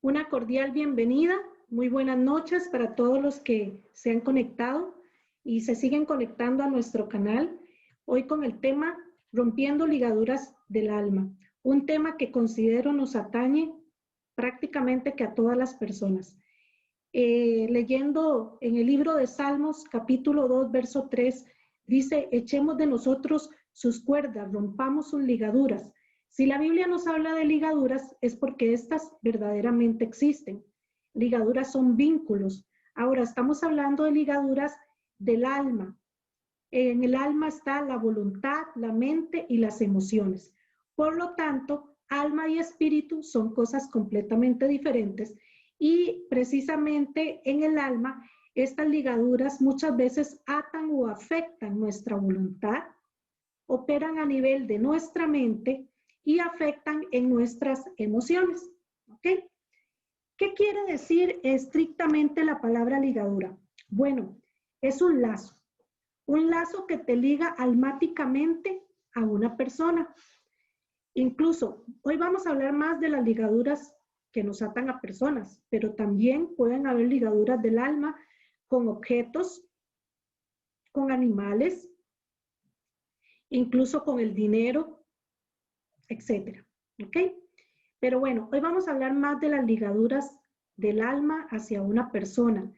Una cordial bienvenida, muy buenas noches para todos los que se han conectado y se siguen conectando a nuestro canal. Hoy con el tema Rompiendo ligaduras del alma, un tema que considero nos atañe prácticamente que a todas las personas. Leyendo en el libro de Salmos, capítulo 2, verso 3, dice, echemos de nosotros sus cuerdas, rompamos sus ligaduras. Si la Biblia nos habla de ligaduras, es porque estas verdaderamente existen. Ligaduras son vínculos. Ahora estamos hablando de ligaduras del alma. En el alma está la voluntad, la mente y las emociones. Por lo tanto, alma y espíritu son cosas completamente diferentes y precisamente en el alma estas ligaduras muchas veces atan o afectan nuestra voluntad, operan a nivel de nuestra mente y afectan en nuestras emociones. ¿Ok? ¿Qué quiere decir estrictamente la palabra ligadura? Bueno, es un lazo que te liga almáticamente a una persona. Incluso, hoy vamos a hablar más de las ligaduras que nos atan a personas, pero también pueden haber ligaduras del alma con objetos, con animales, incluso con el dinero, etcétera. ¿Ok? Pero bueno, hoy vamos a hablar más de las ligaduras del alma hacia una persona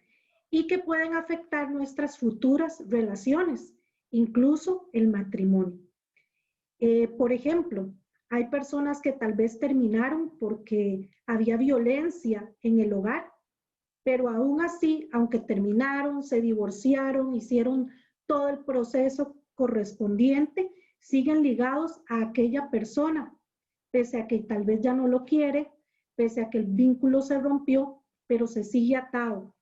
y que pueden afectar nuestras futuras relaciones, incluso el matrimonio. Por ejemplo, hay personas que tal vez terminaron porque había violencia en el hogar, pero aún así, aunque terminaron, se divorciaron, hicieron todo el proceso correspondiente, siguen ligados a aquella persona, pese a que tal vez ya no lo quiere, pese a que el vínculo se rompió, pero se sigue atado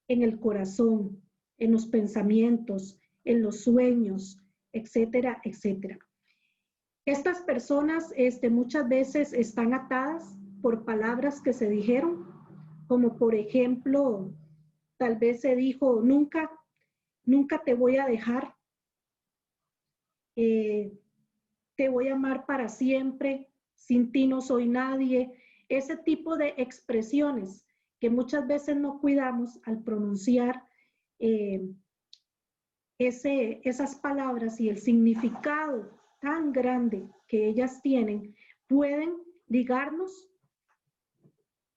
en el corazón, en los pensamientos, en los sueños, etcétera, etcétera. Estas personas muchas veces están atadas por palabras que se dijeron, como por ejemplo, tal vez se dijo, nunca te voy a dejar, te voy a amar para siempre, sin ti no soy nadie. Ese tipo de expresiones que muchas veces no cuidamos al pronunciar esas palabras y el significado tan grande que ellas tienen, pueden ligarnos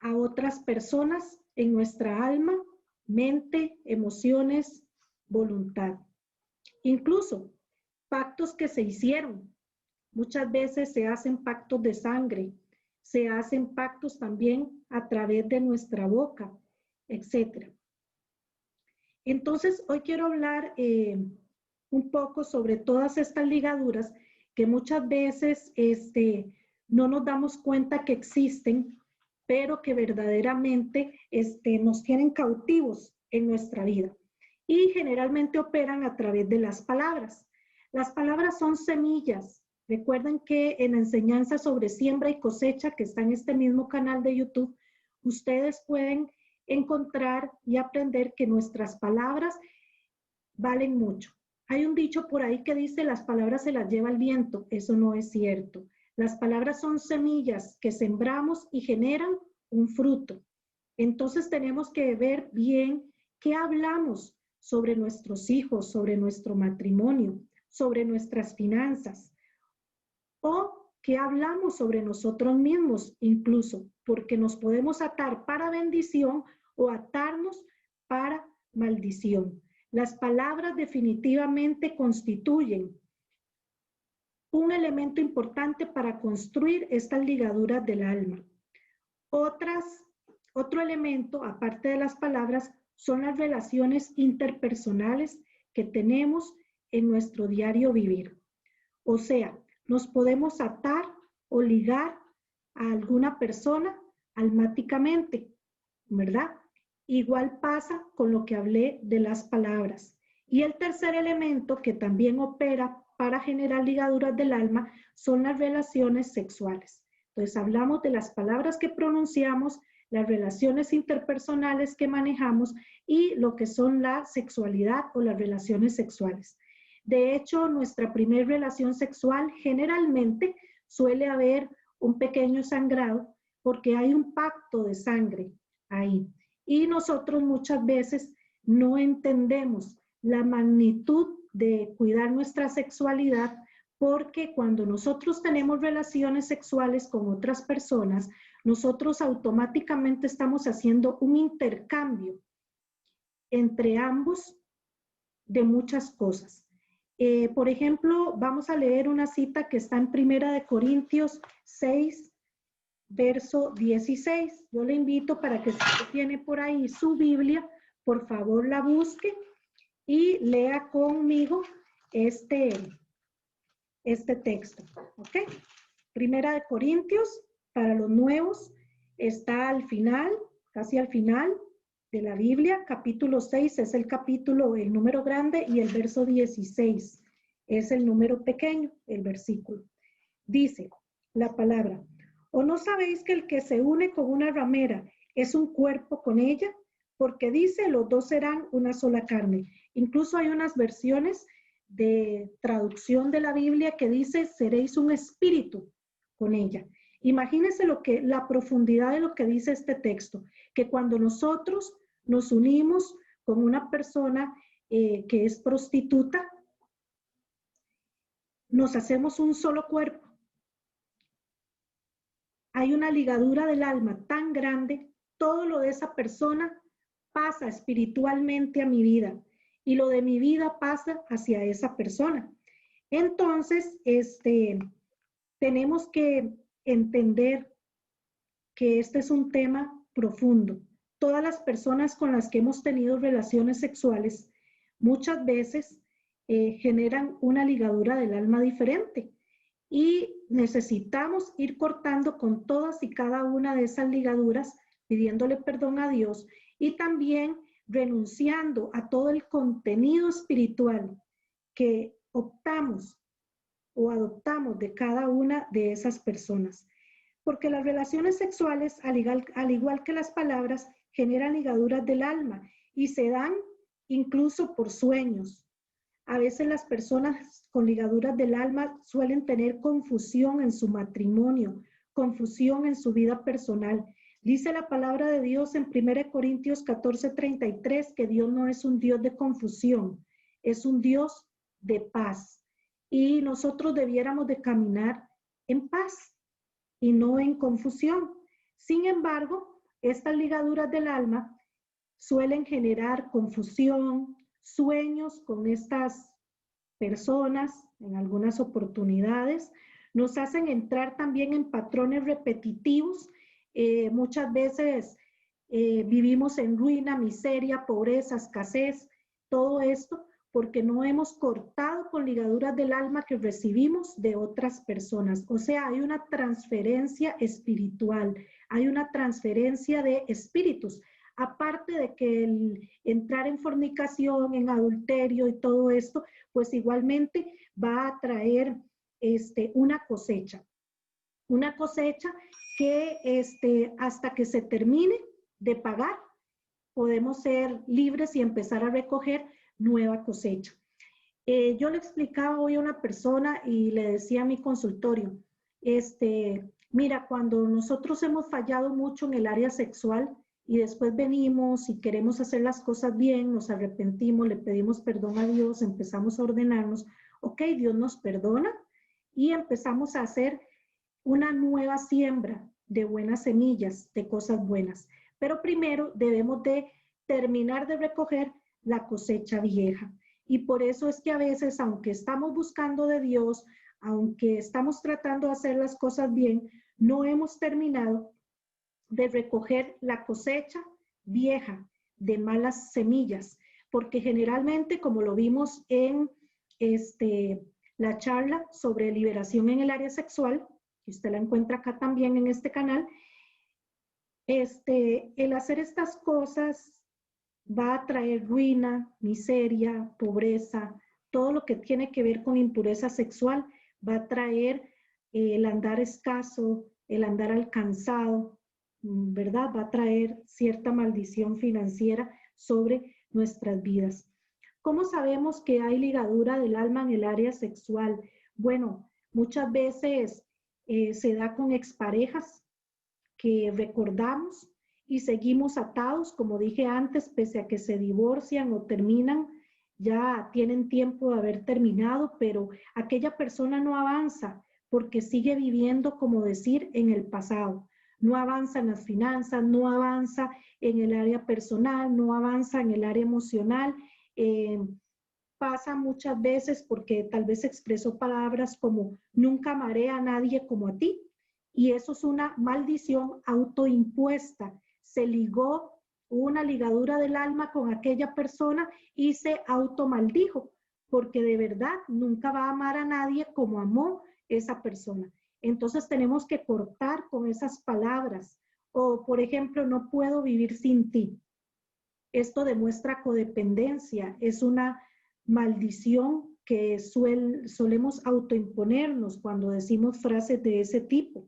a otras personas en nuestra alma, mente, emociones, voluntad. Incluso pactos que se hicieron. Muchas veces se hacen pactos de sangre, se hacen pactos también a través de nuestra boca, etc. Entonces, hoy quiero hablar un poco sobre todas estas ligaduras que muchas veces no nos damos cuenta que existen, pero que verdaderamente nos tienen cautivos en nuestra vida y generalmente operan a través de las palabras. Las palabras son semillas. Recuerden que en la enseñanza sobre siembra y cosecha, que está en este mismo canal de YouTube, ustedes pueden encontrar y aprender que nuestras palabras valen mucho. Hay un dicho por ahí que dice, las palabras se las lleva el viento. Eso no es cierto. Las palabras son semillas que sembramos y generan un fruto. Entonces tenemos que ver bien qué hablamos sobre nuestros hijos, sobre nuestro matrimonio, sobre nuestras finanzas, o qué hablamos sobre nosotros mismos incluso, porque nos podemos atar para bendición o atarnos para maldición. Las palabras definitivamente constituyen un elemento importante para construir estas ligaduras del alma. Otro elemento, aparte de las palabras, son las relaciones interpersonales que tenemos en nuestro diario vivir. O sea, nos podemos atar o ligar a alguna persona almáticamente, ¿verdad? Igual pasa con lo que hablé de las palabras. Y el tercer elemento que también opera para generar ligaduras del alma son las relaciones sexuales. Entonces hablamos de las palabras que pronunciamos, las relaciones interpersonales que manejamos y lo que son la sexualidad o las relaciones sexuales. De hecho, nuestra primera relación sexual generalmente suele haber un pequeño sangrado porque hay un pacto de sangre ahí. Y nosotros muchas veces no entendemos la magnitud de cuidar nuestra sexualidad, porque cuando nosotros tenemos relaciones sexuales con otras personas, nosotros automáticamente estamos haciendo un intercambio entre ambos de muchas cosas. Por ejemplo, vamos a leer una cita que está en Primera de Corintios 6, verso 16. Yo le invito para que si usted tiene por ahí su Biblia, por favor la busque y lea conmigo este texto. ¿Ok? Primera de Corintios, para los nuevos, está al final, casi al final de la Biblia. Capítulo 6 es el capítulo, el número grande, y el verso 16 es el número pequeño, el versículo. Dice la palabra: ¿o no sabéis que el que se une con una ramera es un cuerpo con ella? Porque dice, los dos serán una sola carne. Incluso hay unas versiones de traducción de la Biblia que dice, seréis un espíritu con ella. Imagínense la profundidad de lo que dice este texto, que cuando nosotros nos unimos con una persona que es prostituta, nos hacemos un solo cuerpo. Hay una ligadura del alma tan grande, todo lo de esa persona pasa espiritualmente a mi vida y lo de mi vida pasa hacia esa persona. Entonces, tenemos que entender que este es un tema profundo. Todas las personas con las que hemos tenido relaciones sexuales muchas veces generan una ligadura del alma diferente y necesitamos ir cortando con todas y cada una de esas ligaduras, pidiéndole perdón a Dios y también renunciando a todo el contenido espiritual que optamos o adoptamos de cada una de esas personas. Porque las relaciones sexuales, al igual que las palabras, generan ligaduras del alma y se dan incluso por sueños. A veces las personas con ligaduras del alma suelen tener confusión en su matrimonio, confusión en su vida personal. Dice la palabra de Dios en 1 Corintios 14:33 que Dios no es un Dios de confusión, es un Dios de paz. Y nosotros debiéramos de caminar en paz y no en confusión. Sin embargo, estas ligaduras del alma suelen generar confusión, sueños con estas personas en algunas oportunidades, nos hacen entrar también en patrones repetitivos. Muchas veces vivimos en ruina, miseria, pobreza, escasez, todo esto porque no hemos cortado con ligaduras del alma que recibimos de otras personas. O sea, hay una transferencia espiritual, hay una transferencia de espíritus. Aparte de que el entrar en fornicación, en adulterio y todo esto, pues igualmente va a traer una cosecha que hasta que se termine de pagar, podemos ser libres y empezar a recoger nueva cosecha. Yo le explicaba hoy a una persona y le decía a mi consultorio, mira, cuando nosotros hemos fallado mucho en el área sexual y después venimos y queremos hacer las cosas bien, nos arrepentimos, le pedimos perdón a Dios, empezamos a ordenarnos, ok, Dios nos perdona y empezamos a hacer una nueva siembra de buenas semillas, de cosas buenas. Pero primero debemos de terminar de recoger la cosecha vieja. Y por eso es que a veces, aunque estamos buscando de Dios, aunque estamos tratando de hacer las cosas bien, no hemos terminado de recoger la cosecha vieja de malas semillas, porque generalmente, como lo vimos en la charla sobre liberación en el área sexual, que usted la encuentra acá también en este canal, el hacer estas cosas va a traer ruina, miseria, pobreza, todo lo que tiene que ver con impureza sexual, va a traer el andar escaso, el andar alcanzado, ¿verdad? Va a traer cierta maldición financiera sobre nuestras vidas. ¿Cómo sabemos que hay ligadura del alma en el área sexual? Bueno, muchas veces se da con exparejas que recordamos y seguimos atados, como dije antes, pese a que se divorcian o terminan, ya tienen tiempo de haber terminado, pero aquella persona no avanza porque sigue viviendo, como decir, en el pasado. No avanza en las finanzas, no avanza en el área personal, no avanza en el área emocional. Pasa muchas veces porque tal vez expresó palabras como nunca amaré a nadie como a ti. Y eso es una maldición autoimpuesta. Se ligó una ligadura del alma con aquella persona y se automaldijo, porque de verdad nunca va a amar a nadie como amó esa persona. Entonces tenemos que cortar con esas palabras. O, por ejemplo, no puedo vivir sin ti. Esto demuestra codependencia, es una maldición que solemos autoimponernos cuando decimos frases de ese tipo.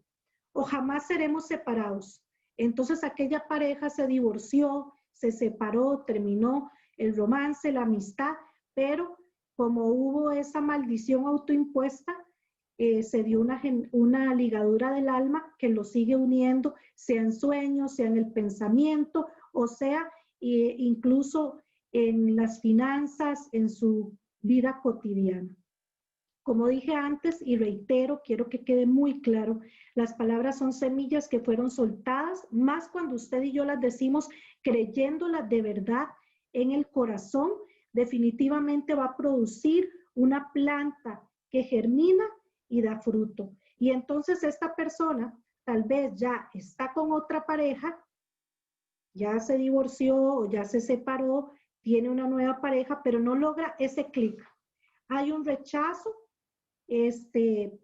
O jamás seremos separados. Entonces aquella pareja se divorció, se separó, terminó el romance, la amistad, pero como hubo esa maldición autoimpuesta, se dio una ligadura del alma que lo sigue uniendo, sea en sueños, sea en el pensamiento, o sea, incluso en las finanzas, en su vida cotidiana. Como dije antes y reitero, quiero que quede muy claro, las palabras son semillas que fueron soltadas, más cuando usted y yo las decimos creyéndolas de verdad en el corazón, definitivamente va a producir una planta que germina y da fruto. Y entonces esta persona tal vez ya está con otra pareja, ya se divorció o ya se separó, tiene una nueva pareja, pero no logra ese clic. Hay un rechazo.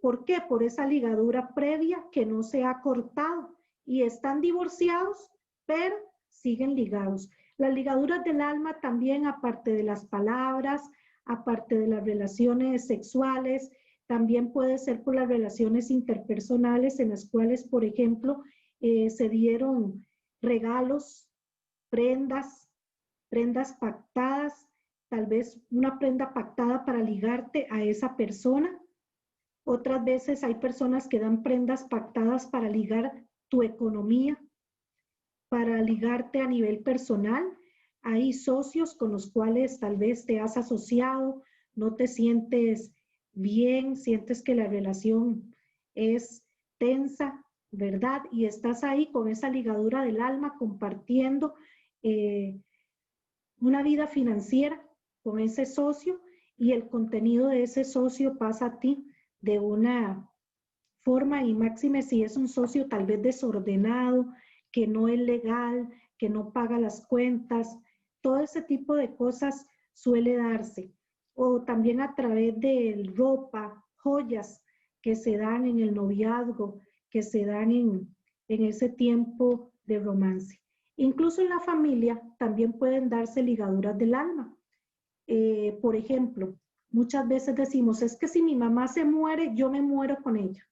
¿Por qué? Por esa ligadura previa que no se ha cortado y están divorciados, pero siguen ligados. Las ligaduras del alma también, aparte de las palabras, aparte de las relaciones sexuales, también puede ser por las relaciones interpersonales en las cuales, por ejemplo, se dieron regalos, prendas, prendas pactadas, tal vez una prenda pactada para ligarte a esa persona. Otras veces hay personas que dan prendas pactadas para ligar tu economía, para ligarte a nivel personal. Hay socios con los cuales tal vez te has asociado, no te sientes bien, sientes que la relación es tensa, ¿verdad? Y estás ahí con esa ligadura del alma compartiendo una vida financiera con ese socio y el contenido de ese socio pasa a ti de una forma y máxime si es un socio tal vez desordenado, que no es legal, que no paga las cuentas, todo ese tipo de cosas suele darse. O también a través de ropa, joyas que se dan en el noviazgo, que se dan en ese tiempo de romance. Incluso en la familia también pueden darse ligaduras del alma. Por ejemplo, muchas veces decimos, es que si mi mamá se muere, yo me muero con ella.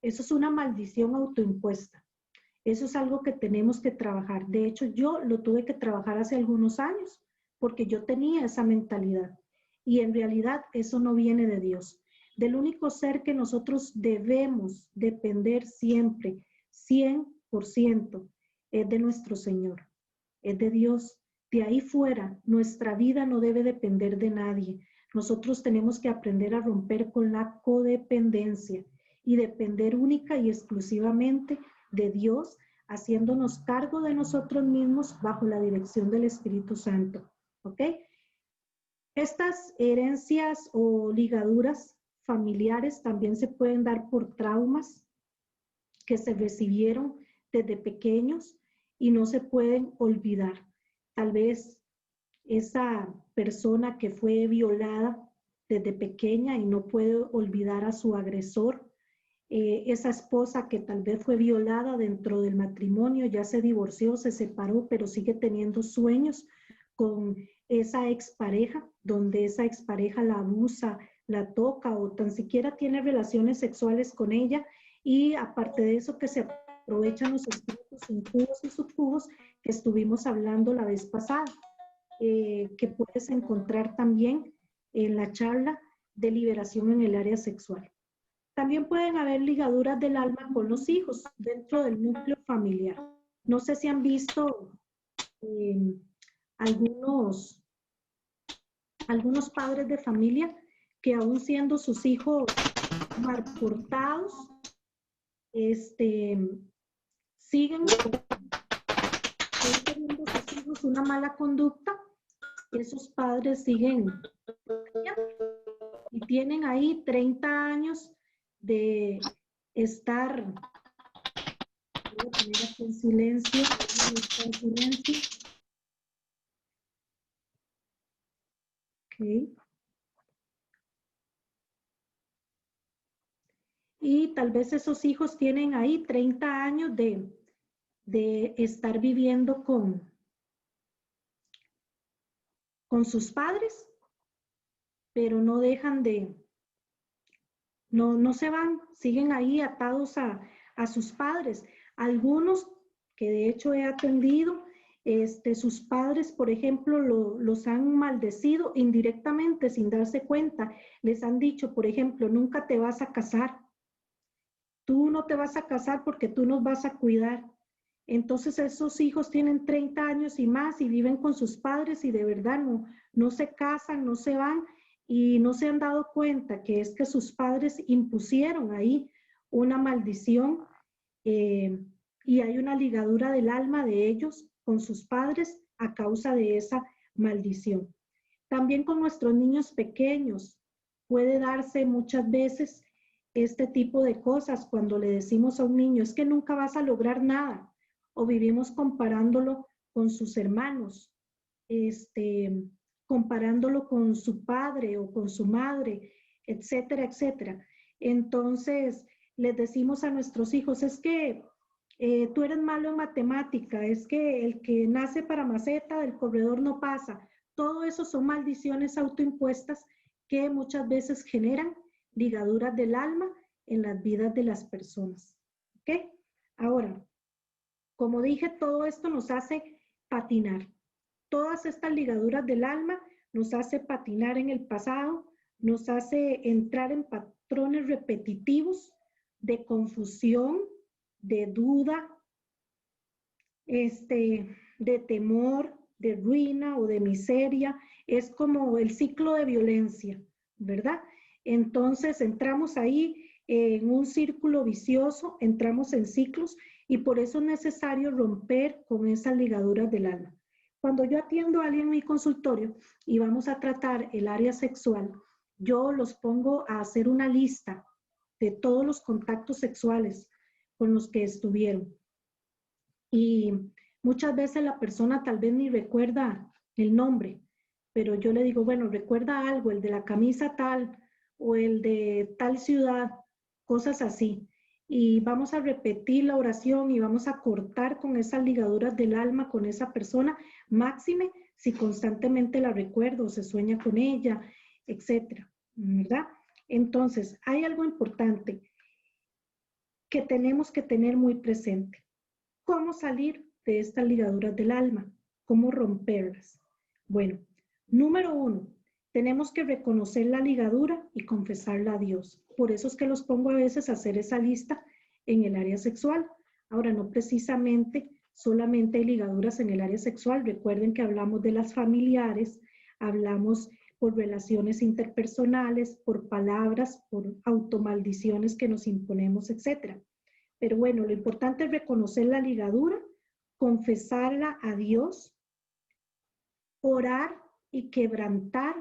Eso es una maldición autoimpuesta. Eso es algo que tenemos que trabajar. De hecho, yo lo tuve que trabajar hace algunos años porque yo tenía esa mentalidad. Y en realidad eso no viene de Dios. Del único ser que nosotros debemos depender siempre, 100%, es de nuestro Señor, es de Dios. De ahí fuera, nuestra vida no debe depender de nadie. Nosotros tenemos que aprender a romper con la codependencia y depender única y exclusivamente de Dios, haciéndonos cargo de nosotros mismos bajo la dirección del Espíritu Santo. ¿Ok? Estas herencias o ligaduras familiares también se pueden dar por traumas que se recibieron desde pequeños y no se pueden olvidar. Tal vez esa persona que fue violada desde pequeña y no puede olvidar a su agresor, esa esposa que tal vez fue violada dentro del matrimonio, ya se divorció, se separó, pero sigue teniendo sueños con esa expareja, donde esa expareja la abusa, la toca o tan siquiera tiene relaciones sexuales con ella, y aparte de eso que se aprovechan los espíritus incubos y sucubos que estuvimos hablando la vez pasada, que puedes encontrar también en la charla de liberación en el área sexual. También pueden haber ligaduras del alma con los hijos dentro del núcleo familiar. No sé si han visto eh, algunos, algunos padres de familia que aún siendo sus hijos mal portados, siguen teniendo sus hijos una mala conducta, esos padres siguen y tienen ahí 30 años de estar, voy a poner aquí en silencio, en silencio. Okay. Y tal vez esos hijos tienen ahí 30 años de estar viviendo con sus padres, pero no dejan de, no se van, siguen ahí atados a sus padres. Algunos que de hecho he atendido, sus padres, por ejemplo, los han maldecido indirectamente sin darse cuenta. Les han dicho, por ejemplo, nunca te vas a casar. Tú no te vas a casar porque tú nos vas a cuidar. Entonces esos hijos tienen 30 años y más y viven con sus padres y de verdad no se casan, no se van y no se han dado cuenta que es que sus padres impusieron ahí una maldición eh, y hay una ligadura del alma de ellos con sus padres a causa de esa maldición. También con nuestros niños pequeños puede darse muchas veces este tipo de cosas cuando le decimos a un niño es que nunca vas a lograr nada o vivimos comparándolo con sus hermanos, este, comparándolo con su padre o con su madre, etcétera, etcétera. Entonces, les decimos a nuestros hijos, es que tú eres malo en matemática, es que el que nace para maceta del corredor no pasa. Todo eso son maldiciones autoimpuestas que muchas veces generan ligaduras del alma en las vidas de las personas. ¿Ok? Ahora, como dije, todo esto nos hace patinar. Todas estas ligaduras del alma nos hace patinar en el pasado, nos hace entrar en patrones repetitivos de confusión, de duda, de temor, de ruina o de miseria. Es como el ciclo de violencia, ¿verdad? Entonces entramos ahí en un círculo vicioso, entramos en ciclos y por eso es necesario romper con esas ligaduras del alma. Cuando yo atiendo a alguien en mi consultorio y vamos a tratar el área sexual, yo los pongo a hacer una lista de todos los contactos sexuales con los que estuvieron. Y muchas veces la persona tal vez ni recuerda el nombre, pero yo le digo, bueno, recuerda algo, el de la camisa tal o el de tal ciudad, cosas así. Y vamos a repetir la oración y vamos a cortar con esas ligaduras del alma con esa persona, máxime si constantemente la recuerdo o se sueña con ella, etcétera, ¿verdad? Entonces, hay algo importante que tenemos que tener muy presente. ¿Cómo salir de estas ligaduras del alma? ¿Cómo romperlas? Bueno, número 1, tenemos que reconocer la ligadura y confesarla a Dios. Por eso es que los pongo a veces a hacer esa lista en el área sexual. Ahora, no precisamente solamente hay ligaduras en el área sexual. Recuerden que hablamos de las familiares, hablamos por relaciones interpersonales, por palabras, por automaldiciones que nos imponemos, etcétera. Pero bueno, lo importante es reconocer la ligadura, confesarla a Dios, orar y quebrantar,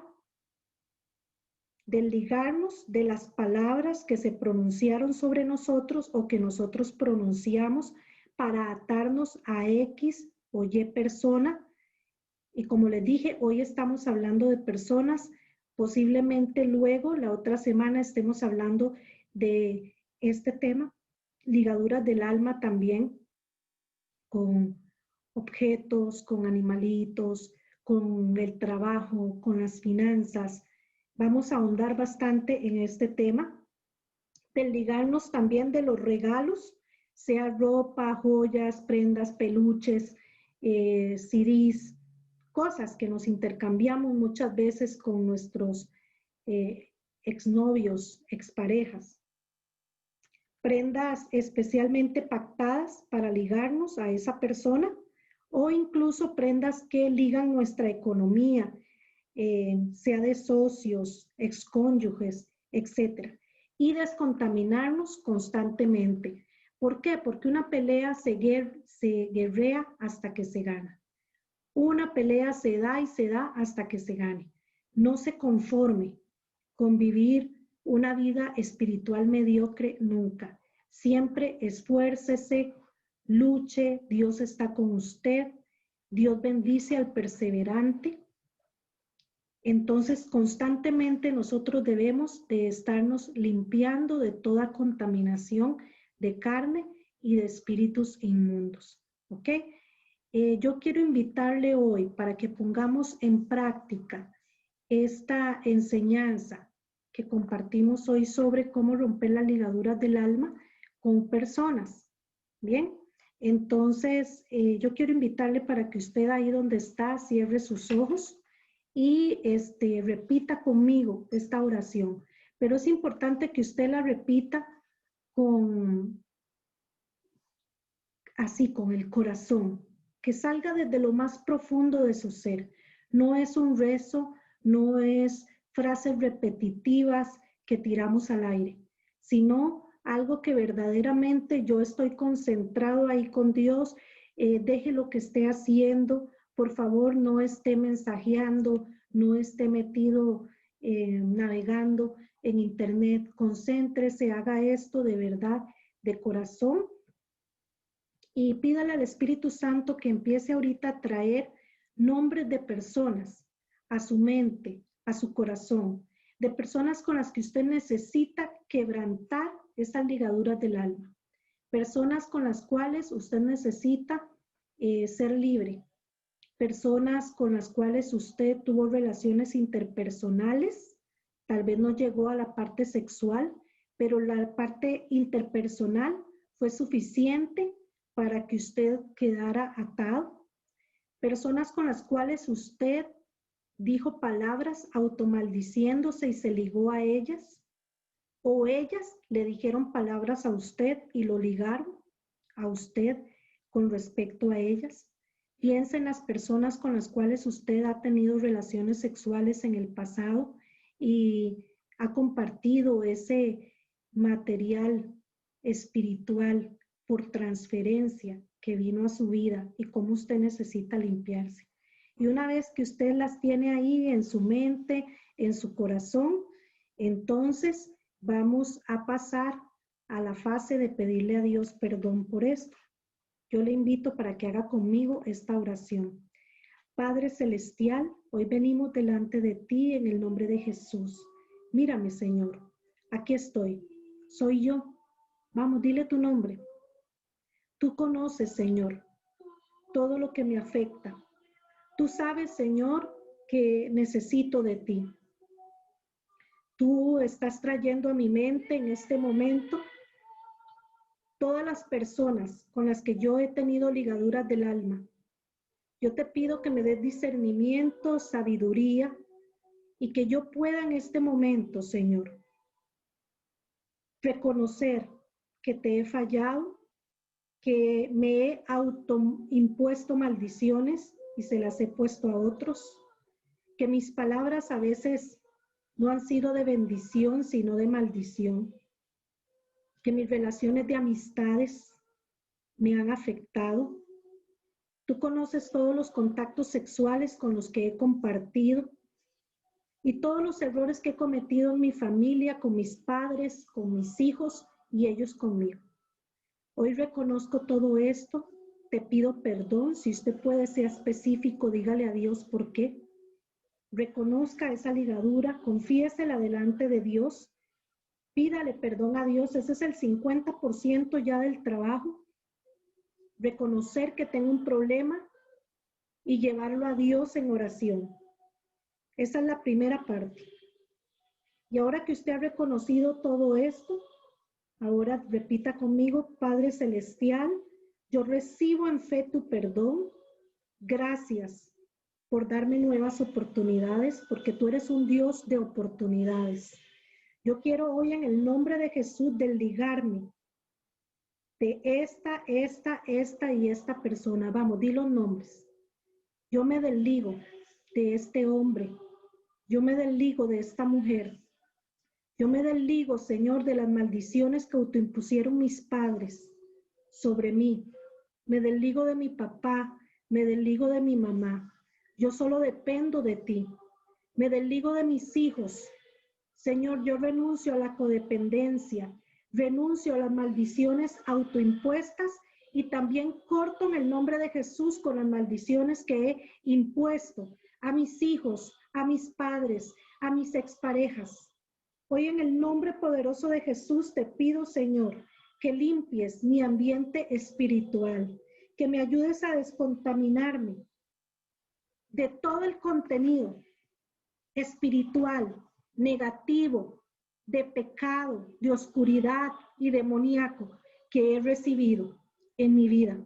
desligarnos de las palabras que se pronunciaron sobre nosotros o que nosotros pronunciamos para atarnos a X o Y persona. Y como les dije, hoy estamos hablando de personas, posiblemente luego, la otra semana, estemos hablando de este tema, ligaduras del alma también, con objetos, con animalitos, con el trabajo, con las finanzas. Vamos a ahondar bastante en este tema, desligarnos también de los regalos, sea ropa, joyas, prendas, peluches, CDs, cosas que nos intercambiamos muchas veces con nuestros exnovios, exparejas. prendas especialmente pactadas para ligarnos a esa persona o incluso prendas que ligan nuestra economía, sea de socios, excónyuges, etc. Y descontaminarnos constantemente. ¿Por qué? Porque una pelea se guerrea hasta que se gana. Una pelea se da y se da hasta que se gane. No se conforme con vivir una vida espiritual mediocre nunca. Siempre esfuércese, luche, Dios está con usted, Dios bendice al perseverante. Entonces, constantemente nosotros debemos de estarnos limpiando de toda contaminación de carne y de espíritus inmundos. ¿Ok? Yo quiero invitarle hoy para que pongamos en práctica esta enseñanza que compartimos hoy sobre cómo romper las ligaduras del alma con personas. Bien, entonces yo quiero invitarle para que usted ahí donde está cierre sus ojos y repita conmigo esta oración. Pero es importante que usted la repita así con el corazón, que salga desde lo más profundo de su ser. No es un rezo, no es frases repetitivas que tiramos al aire, sino algo que verdaderamente yo estoy concentrado ahí con Dios. Deje lo que esté haciendo, por favor, no esté mensajeando, no esté metido navegando en internet. Concéntrese, haga esto de verdad, de corazón, y pídale al Espíritu Santo que empiece ahorita a traer nombres de personas a su mente, a su corazón, de personas con las que usted necesita quebrantar esas ligaduras del alma, personas con las cuales usted necesita ser libre, personas con las cuales usted tuvo relaciones interpersonales, tal vez no llegó a la parte sexual, pero la parte interpersonal fue suficiente para que usted quedara atado, personas con las cuales usted dijo palabras automaldiciéndose y se ligó a ellas, o ellas le dijeron palabras a usted y lo ligaron a usted con respecto a ellas. Piensa en las personas con las cuales usted ha tenido relaciones sexuales en el pasado y ha compartido ese material espiritual por transferencia que vino a su vida y cómo usted necesita limpiarse. Y una vez que usted las tiene ahí en su mente, en su corazón, entonces vamos a pasar a la fase de pedirle a Dios perdón por esto. Yo le invito para que haga conmigo esta oración. Padre Celestial, hoy venimos delante de ti en el nombre de Jesús. Mírame, Señor, aquí estoy, soy yo. Vamos, dile tu nombre. Tú conoces, Señor, todo lo que me afecta. Tú sabes, Señor, que necesito de ti. Tú estás trayendo a mi mente en este momento todas las personas con las que yo he tenido ligaduras del alma. Yo te pido que me des discernimiento, sabiduría y que yo pueda en este momento, Señor, reconocer que te he fallado, que me he autoimpuesto maldiciones y se las he puesto a otros, que mis palabras a veces no han sido de bendición, sino de maldición, que mis relaciones de amistades me han afectado. Tú conoces todos los contactos sexuales con los que he compartido y todos los errores que he cometido en mi familia, con mis padres, con mis hijos y ellos conmigo. Hoy reconozco todo esto, te pido perdón. Si usted puede ser específico, dígale a Dios por qué. Reconozca esa ligadura, confiésela delante de Dios, pídale perdón a Dios. Ese es el 50% ya del trabajo. Reconocer que tengo un problema y llevarlo a Dios en oración. Esa es la primera parte. Y ahora que usted ha reconocido todo esto, ahora repita conmigo: Padre Celestial, yo recibo en fe tu perdón. Gracias por darme nuevas oportunidades, porque tú eres un Dios de oportunidades. Yo quiero hoy en el nombre de Jesús desligarme de esta y esta persona. Vamos, di los nombres. Yo me desligo de este hombre. Yo me desligo de esta mujer. Yo me desligo, Señor, de las maldiciones que autoimpusieron mis padres sobre mí. Me desligo de mi papá, me desligo de mi mamá. Yo solo dependo de ti. Me desligo de mis hijos. Señor, yo renuncio a la codependencia, renuncio a las maldiciones autoimpuestas y también corto en el nombre de Jesús con las maldiciones que he impuesto a mis hijos, a mis padres, a mis exparejas. Hoy en el nombre poderoso de Jesús te pido, Señor, que limpies mi ambiente espiritual, que me ayudes a descontaminarme de todo el contenido espiritual, negativo, de pecado, de oscuridad y demoníaco que he recibido en mi vida.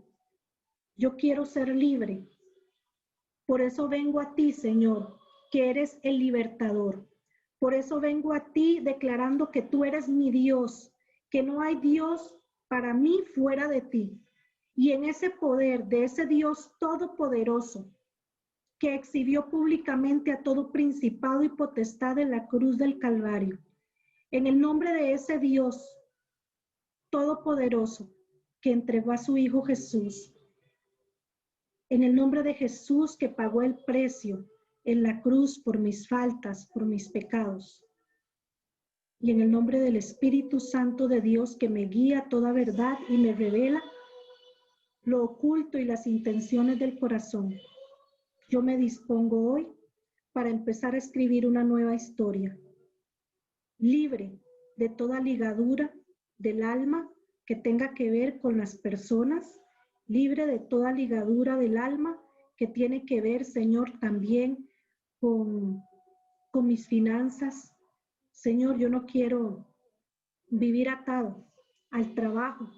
Yo quiero ser libre. Por eso vengo a ti, Señor, que eres el libertador. Por eso vengo a ti declarando que tú eres mi Dios, que no hay Dios para mí fuera de ti. Y en ese poder de ese Dios todopoderoso, que exhibió públicamente a todo principado y potestad en la cruz del Calvario. En el nombre de ese Dios todopoderoso que entregó a su Hijo Jesús. En el nombre de Jesús que pagó el precio en la cruz por mis faltas, por mis pecados. Y en el nombre del Espíritu Santo de Dios que me guía a toda verdad y me revela lo oculto y las intenciones del corazón. Yo me dispongo hoy para empezar a escribir una nueva historia, libre de toda ligadura del alma que tenga que ver con las personas, libre de toda ligadura del alma que tiene que ver, Señor, también con mis finanzas. Señor, yo no quiero vivir atado al trabajo,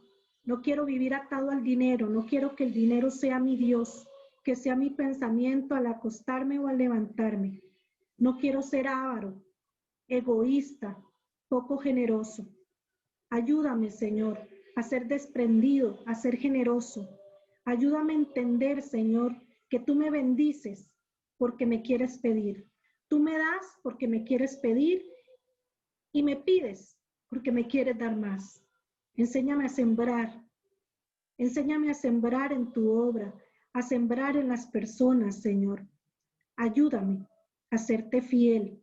no quiero vivir atado al dinero, no quiero que el dinero sea mi Dios, que sea mi pensamiento al acostarme o al levantarme. No quiero ser avaro, egoísta, poco generoso. Ayúdame, Señor, a ser desprendido, a ser generoso. Ayúdame a entender, Señor, que tú me bendices porque me quieres pedir. Tú me das porque me quieres pedir y me pides porque me quieres dar más. Enséñame a sembrar. Enséñame a sembrar en tu obra, a sembrar en las personas, Señor. Ayúdame a serte fiel.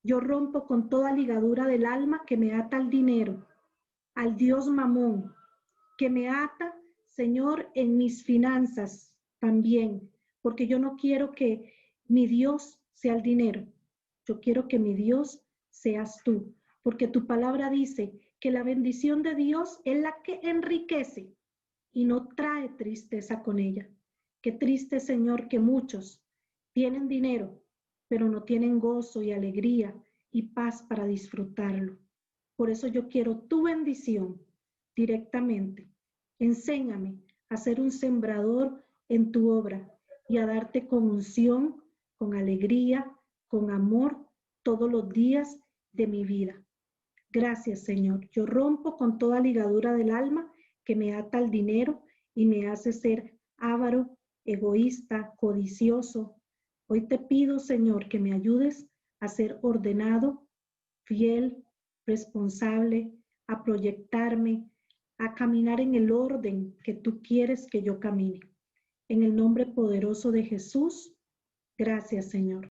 Yo rompo con toda ligadura del alma que me ata al dinero, al Dios Mamón, que me ata, Señor, en mis finanzas también, porque yo no quiero que mi Dios sea el dinero. Yo quiero que mi Dios seas tú, porque tu palabra dice que la bendición de Dios es la que enriquece y no trae tristeza con ella. Qué triste, Señor, que muchos tienen dinero, pero no tienen gozo y alegría y paz para disfrutarlo. Por eso yo quiero tu bendición directamente. Enséñame a ser un sembrador en tu obra y a darte con unción, con alegría, con amor todos los días de mi vida. Gracias, Señor. Yo rompo con toda ligadura del alma que me ata al dinero y me hace ser avaro, egoísta, codicioso. Hoy te pido, Señor, que me ayudes a ser ordenado, fiel, responsable, a proyectarme, a caminar en el orden que tú quieres que yo camine. En el nombre poderoso de Jesús, gracias, Señor.